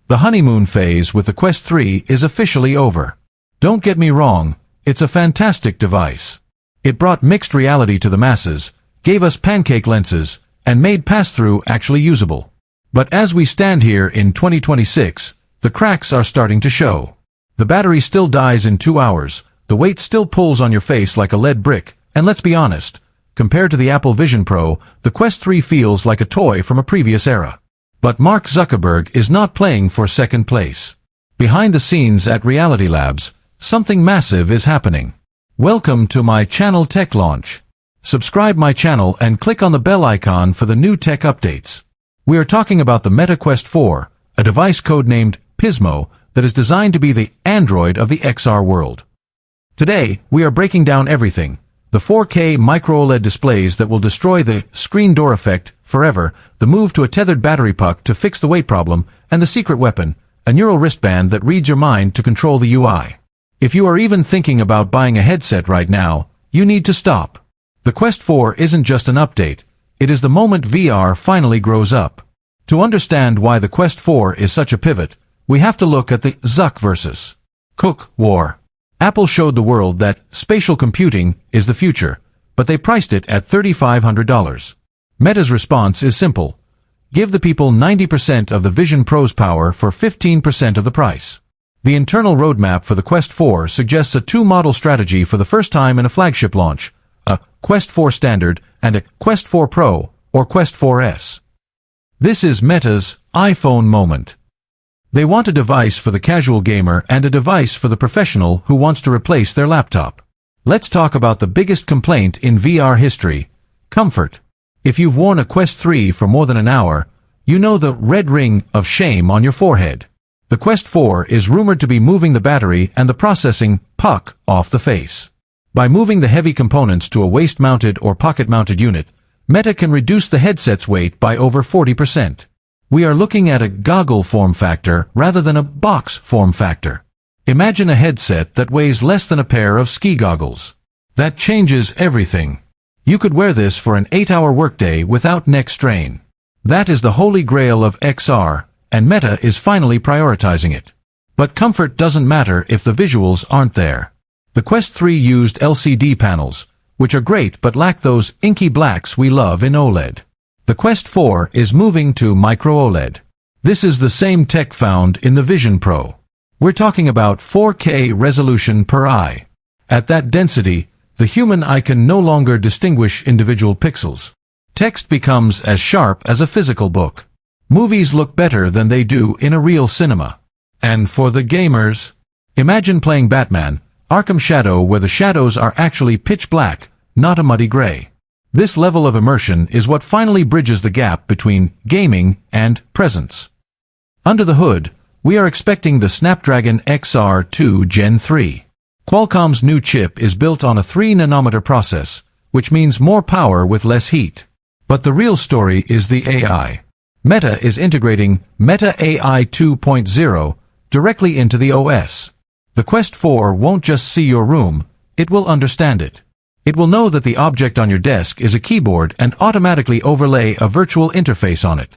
The honeymoon phase with the Quest 3 is officially over. Don't get me wrong, it's a fantastic device. It brought mixed reality to the masses, gave us pancake lenses, and made pass-through actually usable. But as we stand here in 2026, the cracks are starting to show. The battery still dies in 2 hours, the weight still pulls on your face like a lead brick, and let's be honest, compared to the Apple Vision Pro, the Quest 3 feels like a toy from a previous era. But Mark Zuckerberg is not playing for second place. Behind the scenes at Reality Labs, something massive is happening. Welcome to my channel Tech Launch. Subscribe my channel and click on the bell icon for the new tech updates. We are talking about the Meta Quest 4, a device codenamed Pismo that is designed to be the Android of the XR world. Today, we are breaking down everything. The 4K microOLED displays that will destroy the screen door effect forever, the move to a tethered battery puck to fix the weight problem, and the secret weapon, a neural wristband that reads your mind to control the UI. If you are even thinking about buying a headset right now, you need to stop. The Quest 4 isn't just an update, it is the moment VR finally grows up. To understand why the Quest 4 is such a pivot, we have to look at the Zuck versus Cook war. Apple showed the world that spatial computing is the future, but they priced it at $3,500. Meta's response is simple. Give the people 90% of the Vision Pro's power for 15% of the price. The internal roadmap for the Quest 4 suggests a two-model strategy for the first time in a flagship launch, a Quest 4 Standard and a Quest 4 Pro or Quest 4S. This is Meta's iPhone moment. They want a device for the casual gamer and a device for the professional who wants to replace their laptop. Let's talk about the biggest complaint in VR history, comfort. If you've worn a Quest 3 for more than an hour, you know the red ring of shame on your forehead. The Quest 4 is rumored to be moving the battery and the processing puck off the face. By moving the heavy components to a waist-mounted or pocket-mounted unit, Meta can reduce the headset's weight by over 40%. We are looking at a goggle form factor rather than a box form factor. Imagine a headset that weighs less than a pair of ski goggles. That changes everything. You could wear this for an 8-hour workday without neck strain. That is the holy grail of XR, and Meta is finally prioritizing it. But comfort doesn't matter if the visuals aren't there. The Quest 3 used LCD panels, which are great but lack those inky blacks we love in OLED. The Quest 4 is moving to microOLED. This is the same tech found in the Vision Pro. We're talking about 4K resolution per eye. At that density, the human eye can no longer distinguish individual pixels. Text becomes as sharp as a physical book. Movies look better than they do in a real cinema. And for the gamers, imagine playing Batman, Arkham Shadow, where the shadows are actually pitch black, not a muddy gray. This level of immersion is what finally bridges the gap between gaming and presence. Under the hood, we are expecting the Snapdragon XR2 Gen 3. Qualcomm's new chip is built on a 3-nanometer process, which means more power with less heat. But the real story is the AI. Meta is integrating Meta AI 2.0 directly into the OS. The Quest 4 won't just see your room, it will understand it. It will know that the object on your desk is a keyboard and automatically overlay a virtual interface on it.